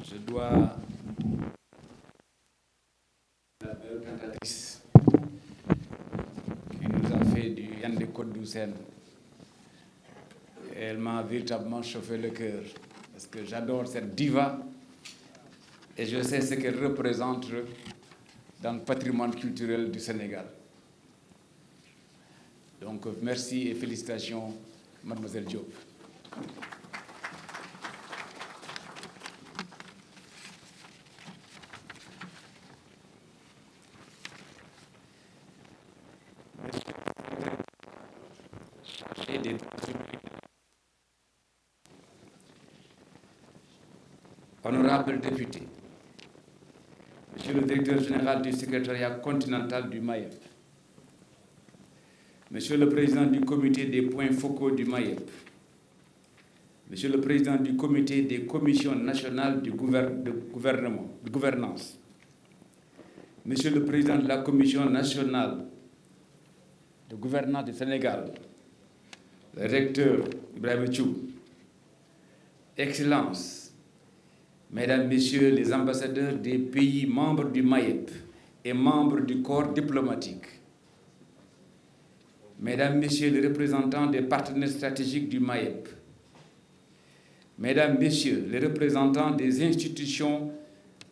Je dois la meilleure cantatrice qui nous a fait du Yandé Kodoussen. Elle m'a véritablement chauffé le cœur parce que j'adore cette diva et je sais ce qu'elle représente dans le patrimoine culturel du Sénégal. Donc merci et félicitations, mademoiselle Diop. Honorables députés, Monsieur le directeur général du secrétariat continental du MAEP, Monsieur le président du comité des points focaux du MAEP, Monsieur le président du comité des commissions nationales de gouvernance, Monsieur le président de la commission nationale de gouvernance du Sénégal, le recteur Ibrahima Thioub, Excellences, Mesdames, Messieurs les ambassadeurs des pays membres du MAEP et membres du corps diplomatique, Mesdames, Messieurs les représentants des partenaires stratégiques du MAEP, Mesdames, Messieurs les représentants des institutions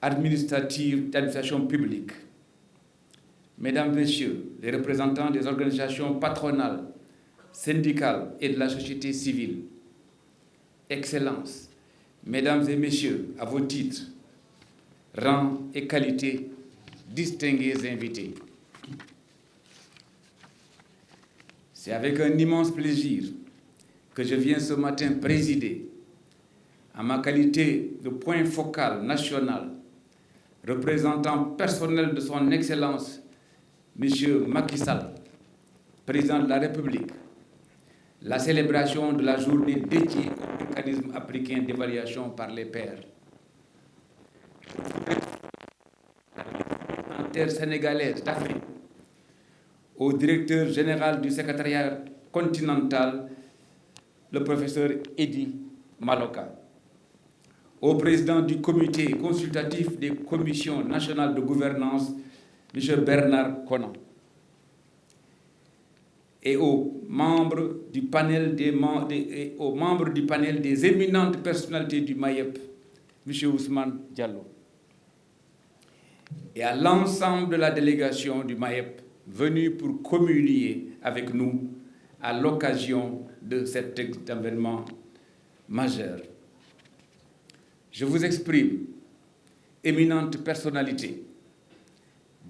administratives d'administration publique, Mesdames, Messieurs les représentants des organisations patronales, syndicales et de la société civile, Excellences, Mesdames et Messieurs, à vos titres, rangs et qualités, distingués invités. C'est avec un immense plaisir que je viens ce matin présider, en ma qualité de point focal national, représentant personnel de son Excellence, M. Macky Sall, président de la République, la célébration de la journée dédiée au mécanisme africain d'évaluation par les pairs. La intersénégalaise d'Afrique, au directeur général du secrétariat continental, le professeur Eddy Maloka, au président du comité consultatif des commissions nationales de gouvernance, M. Bernard Konan, et aux membres du panel des éminentes personnalités du MAEP, M. Ousmane Diallo, et à l'ensemble de la délégation du MAEP venue pour communier avec nous à l'occasion de cet événement majeur. Je vous exprime, éminente personnalité,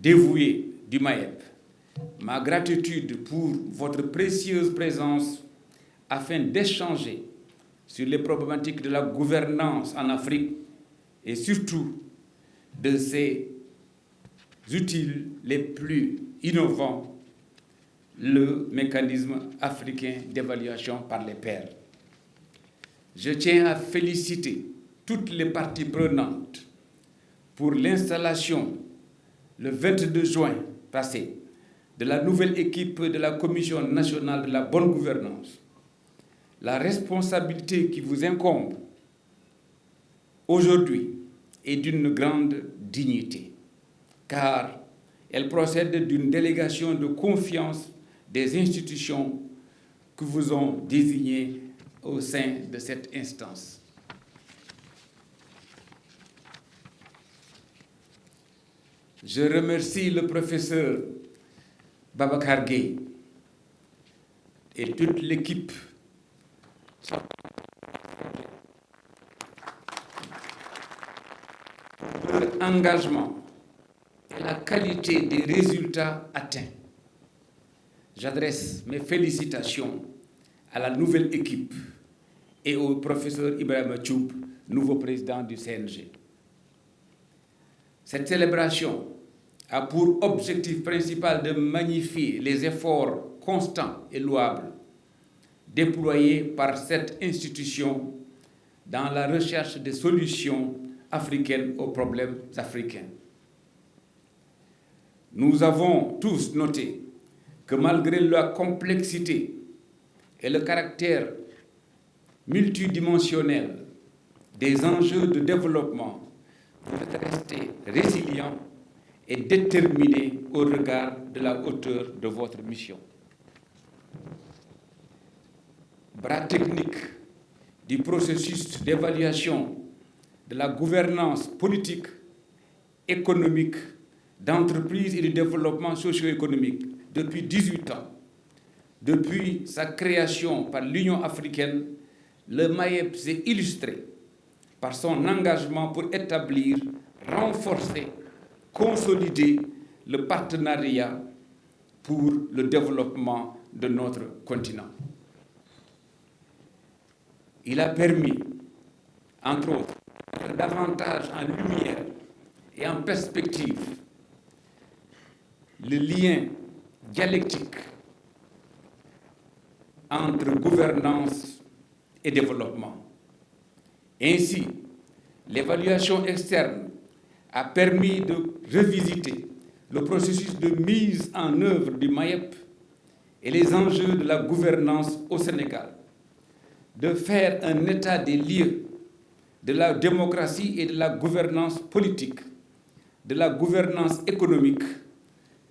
dévouée du MAEP, ma gratitude pour votre précieuse présence afin d'échanger sur les problématiques de la gouvernance en Afrique et surtout de ces outils les plus innovants, le mécanisme africain d'évaluation par les pairs. Je tiens à féliciter toutes les parties prenantes pour l'installation le 22 juin passé de la nouvelle équipe de la Commission nationale de la bonne gouvernance. La responsabilité qui vous incombe aujourd'hui est d'une grande dignité, car elle procède d'une délégation de confiance des institutions que vous ont désignées au sein de cette instance. Je remercie le professeur Babacar Gueye et toute l'équipe pour leur engagement et la qualité des résultats atteints. J'adresse mes félicitations à la nouvelle équipe et au professeur Ibrahima Thioub, nouveau président du CNG. Cette célébration a pour objectif principal de magnifier les efforts constants et louables déployés par cette institution dans la recherche de solutions africaines aux problèmes africains. Nous avons tous noté que malgré la complexité et le caractère multidimensionnel des enjeux de développement vous êtes resté résilient et déterminé au regard de la hauteur de votre mission. Bras technique du processus d'évaluation de la gouvernance politique, économique, d'entreprise et de développement socio-économique depuis 18 ans. Depuis sa création par l'Union africaine, le MAEP s'est illustré par son engagement pour établir, renforcer, consolider le partenariat pour le développement de notre continent. Il a permis, entre autres, de mettre davantage en lumière et en perspective le lien dialectique entre gouvernance et développement. Ainsi, l'évaluation externe a permis de revisiter le processus de mise en œuvre du MAEP et les enjeux de la gouvernance au Sénégal, de faire un état des lieux de la démocratie et de la gouvernance politique, de la gouvernance économique,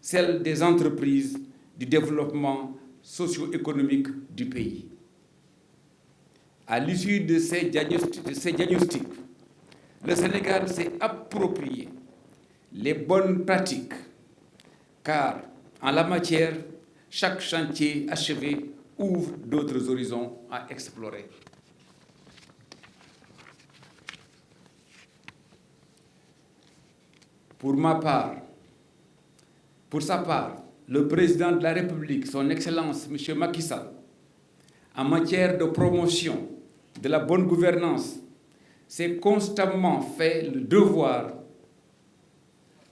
celle des entreprises, du développement socio-économique du pays. À l'issue de ces diagnostics, le Sénégal s'est approprié les bonnes pratiques, car en la matière, chaque chantier achevé ouvre d'autres horizons à explorer. Pour sa part, le président de la République, son Excellence M. Macky Sall, en matière de promotion de la bonne gouvernance, s'est constamment fait le devoir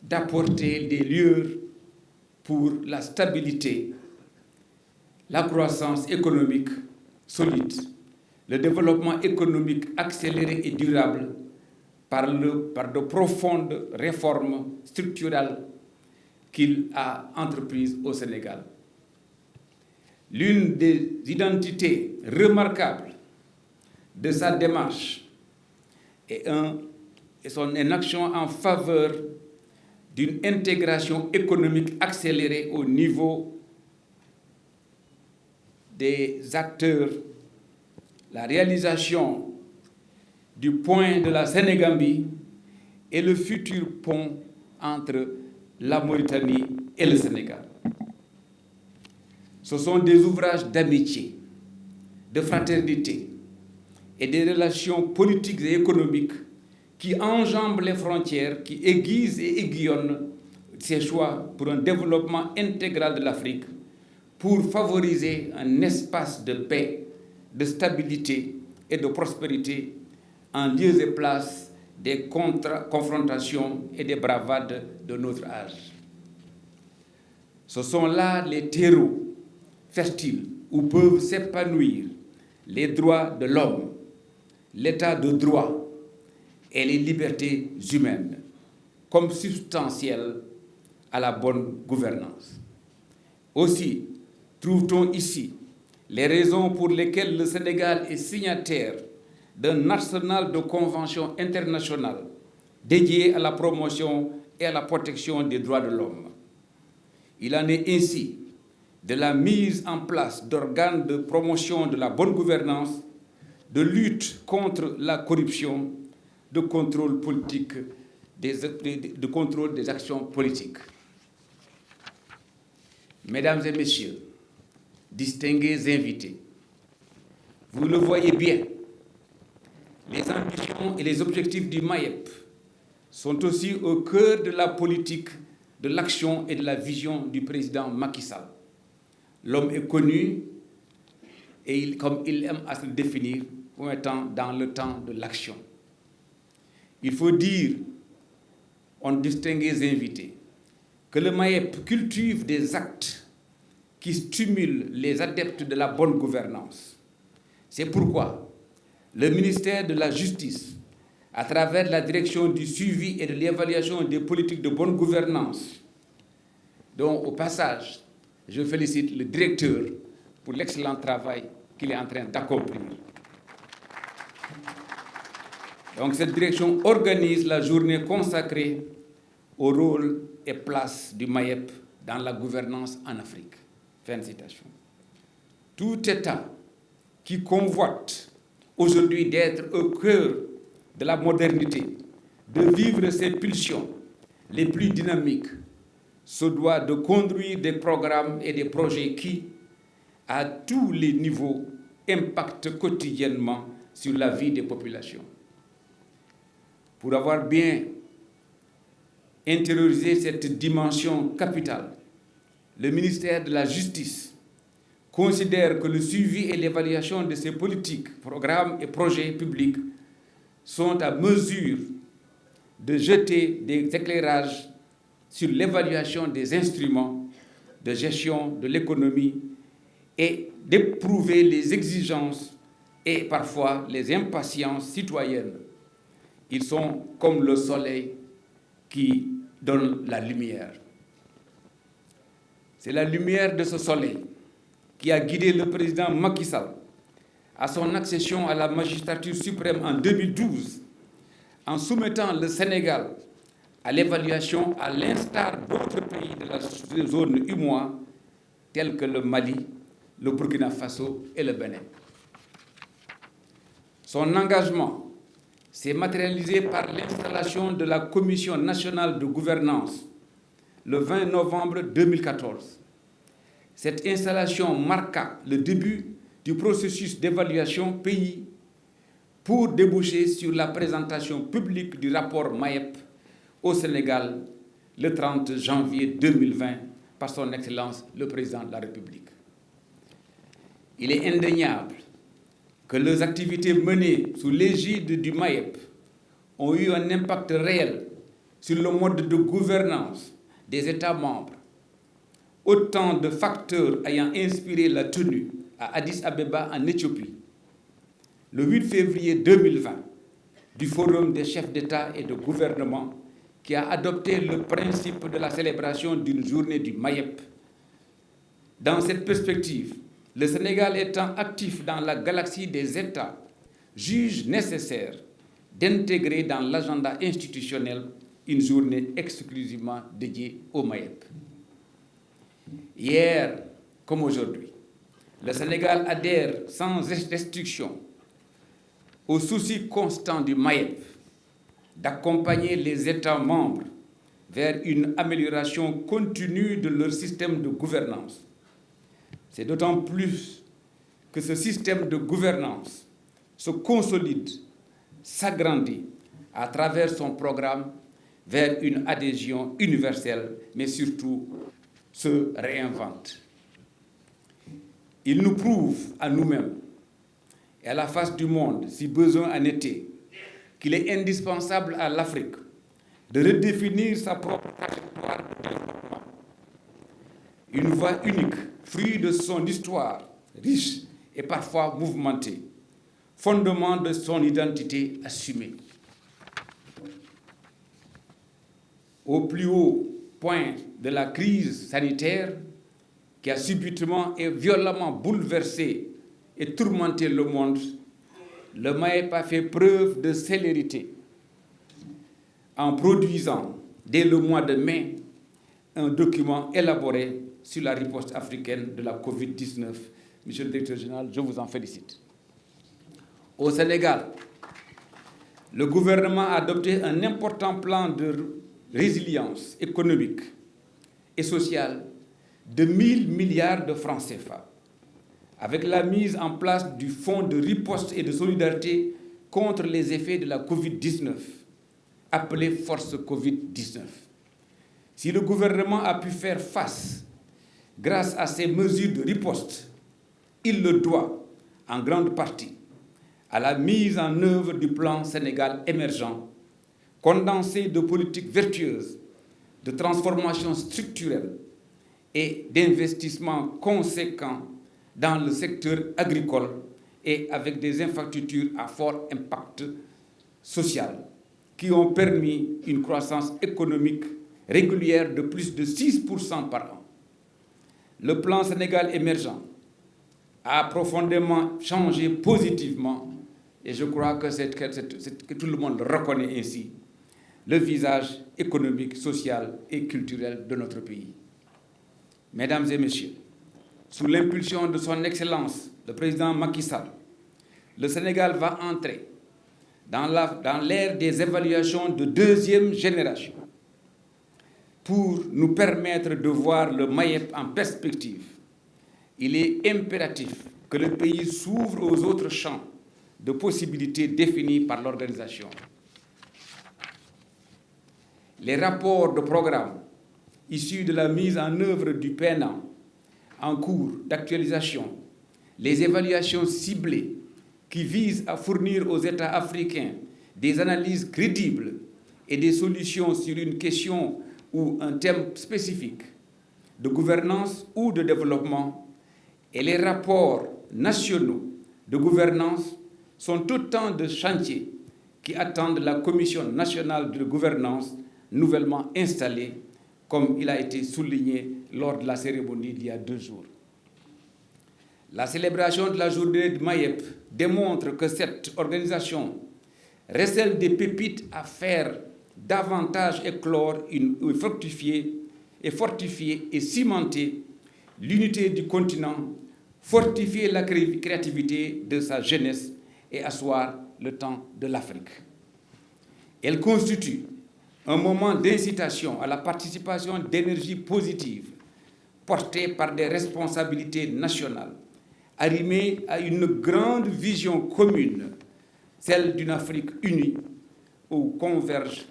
d'apporter des lueurs pour la stabilité, la croissance économique solide, le développement économique accéléré et durable par de profondes réformes structurelles qu'il a entreprises au Sénégal. L'une des identités remarquables de sa démarche est son action en faveur d'une intégration économique accélérée au niveau des acteurs, la réalisation du pont de la Sénégambie et le futur pont entre la Mauritanie et le Sénégal. Ce sont des ouvrages d'amitié, de fraternité et des relations politiques et économiques qui enjambent les frontières, qui aiguisent et aiguillonnent ces choix pour un développement intégral de l'Afrique, pour favoriser un espace de paix, de stabilité et de prospérité en lieu et place des confrontations et des bravades de notre âge. Ce sont là les terreaux fertiles où peuvent s'épanouir les droits de l'homme, l'état de droit et les libertés humaines comme substantielles à la bonne gouvernance. Aussi, trouve-t-on ici les raisons pour lesquelles le Sénégal est signataire d'un arsenal de conventions internationales dédiées à la promotion et à la protection des droits de l'homme. Il en est ainsi de la mise en place d'organes de promotion de la bonne gouvernance, de lutte contre la corruption, de contrôle politique, de contrôle des actions politiques. Mesdames et messieurs, distingués invités, vous le voyez bien, les ambitions et les objectifs du MAEP sont aussi au cœur de la politique, de l'action et de la vision du président Macky Sall. L'homme est connu et comme il aime à se définir comme étant dans le temps de l'action. Il faut dire, en distingués invités, que le MAEP cultive des actes qui stimulent les adeptes de la bonne gouvernance. C'est pourquoi le ministère de la Justice, à travers la direction du suivi et de l'évaluation des politiques de bonne gouvernance, dont au passage, je félicite le directeur pour l'excellent travail qu'il est en train d'accomplir. Donc cette direction organise la journée consacrée au rôle et place du MAEP dans la gouvernance en Afrique. Fin de citation. Tout État qui convoite aujourd'hui d'être au cœur de la modernité, de vivre ses pulsions les plus dynamiques, se doit de conduire des programmes et des projets qui, à tous les niveaux, impactent quotidiennement sur la vie des populations. Pour avoir bien intériorisé cette dimension capitale, le ministère de la Justice considère que le suivi et l'évaluation de ces politiques, programmes et projets publics sont à mesure de jeter des éclairages sur l'évaluation des instruments de gestion de l'économie et d'éprouver les exigences et parfois les impatiences citoyennes. Ils sont comme le soleil qui donne la lumière. C'est la lumière de ce soleil qui a guidé le président Macky Sall à son accession à la magistrature suprême en 2012, en soumettant le Sénégal à l'évaluation à l'instar d'autres pays de la zone UMOA, tels que le Mali, le Burkina Faso et le Bénin. Son engagement s'est matérialisé par l'installation de la Commission nationale de gouvernance le 20 novembre 2014. Cette installation marqua le début du processus d'évaluation pays pour déboucher sur la présentation publique du rapport MAEP au Sénégal le 30 janvier 2020 par son Excellence le Président de la République. Il est indéniable que les activités menées sous l'égide du MAEP ont eu un impact réel sur le mode de gouvernance des États membres, autant de facteurs ayant inspiré la tenue à Addis Abeba en Éthiopie, le 8 février 2020, du Forum des chefs d'État et de gouvernement qui a adopté le principe de la célébration d'une journée du MAEP. Dans cette perspective, le Sénégal étant actif dans la galaxie des États, juge nécessaire d'intégrer dans l'agenda institutionnel une journée exclusivement dédiée au MAEP. Hier comme aujourd'hui, le Sénégal adhère sans restriction au souci constant du MAEP d'accompagner les États membres vers une amélioration continue de leur système de gouvernance. C'est d'autant plus que ce système de gouvernance se consolide, s'agrandit à travers son programme vers une adhésion universelle, mais surtout se réinvente. Il nous prouve à nous-mêmes et à la face du monde, si besoin en était, qu'il est indispensable à l'Afrique de redéfinir sa propre trajectoire de développement. Une voie unique, fruit de son histoire riche et parfois mouvementée, fondement de son identité assumée. Au plus haut point de la crise sanitaire qui a subitement et violemment bouleversé et tourmenté le monde, le MAEP a fait preuve de célérité en produisant, dès le mois de mai, un document élaboré sur la riposte africaine de la COVID-19. Monsieur le directeur général, je vous en félicite. Au Sénégal, le gouvernement a adopté un important plan de résilience économique et sociale de 1 000 milliards de francs CFA, avec la mise en place du Fonds de riposte et de solidarité contre les effets de la COVID-19, appelé Force COVID-19. Si le gouvernement a pu faire face grâce à ces mesures de riposte, il le doit en grande partie à la mise en œuvre du plan Sénégal émergent, condensé de politiques vertueuses, de transformation structurelle et d'investissements conséquents dans le secteur agricole et avec des infrastructures à fort impact social qui ont permis une croissance économique régulière de plus de 6% par an. Le plan Sénégal émergent a profondément changé positivement et je crois que tout le monde reconnaît ainsi le visage économique, social et culturel de notre pays. Mesdames et messieurs, sous l'impulsion de son Excellence, le président Macky Sall, le Sénégal va entrer dans l'ère des évaluations de deuxième génération pour nous permettre de voir le MAEP en perspective. Il est impératif que le pays s'ouvre aux autres champs de possibilités définies par l'organisation. Les rapports de programme issus de la mise en œuvre du PNA en cours d'actualisation, les évaluations ciblées qui visent à fournir aux États africains des analyses crédibles et des solutions sur une question ou un thème spécifique de gouvernance ou de développement, et les rapports nationaux de gouvernance sont autant de chantiers qui attendent la Commission nationale de gouvernance nouvellement installée, comme il a été souligné lors de la cérémonie d'il y a 2 jours. La célébration de la journée de MAEP démontre que cette organisation recèle des pépites à faire davantage éclore, fortifier et cimenter l'unité du continent, fortifier la créativité de sa jeunesse et asseoir le temps de l'Afrique. Elle constitue un moment d'incitation à la participation d'énergie positive portée par des responsabilités nationales, arrimée à une grande vision commune, celle d'une Afrique unie, où convergent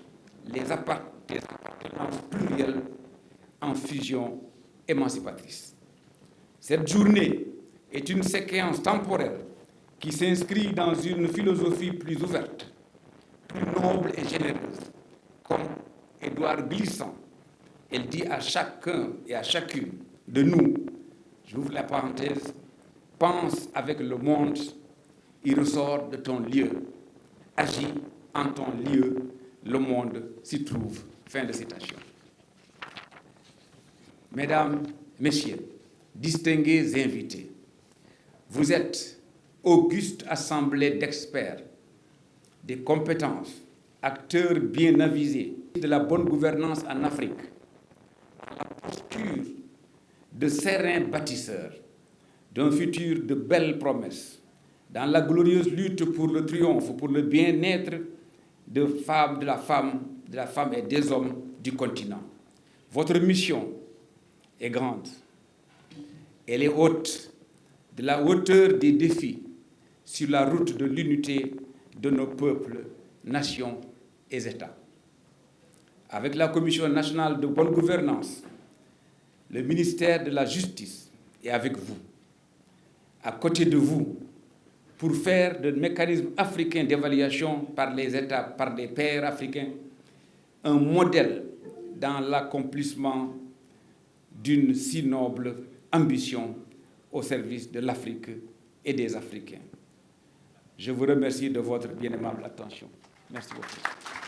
les appartenances plurielles en fusion émancipatrice. Cette journée est une séquence temporelle qui s'inscrit dans une philosophie plus ouverte, plus noble et généreuse. Comme Édouard Glissant, elle dit à chacun et à chacune de nous, j'ouvre la parenthèse, pense avec le monde, il ressort de ton lieu, agis en ton lieu, le monde s'y trouve. Fin de citation. Mesdames, Messieurs, distingués invités, vous êtes auguste assemblée d'experts, des compétences, acteurs bien avisés de la bonne gouvernance en Afrique, la posture de sereins bâtisseurs d'un futur de belles promesses, dans la glorieuse lutte pour le triomphe, pour le bien-être de la femme et des hommes du continent. Votre mission est grande. Elle est haute, de la hauteur des défis sur la route de l'unité de nos peuples, nations et États. Avec la Commission nationale de bonne gouvernance, le ministère de la Justice est avec vous, à côté de vous, pour faire de mécanismes africains d'évaluation par les États, par les pairs africains, un modèle dans l'accomplissement d'une si noble ambition au service de l'Afrique et des Africains. Je vous remercie de votre bien aimable attention. Merci beaucoup.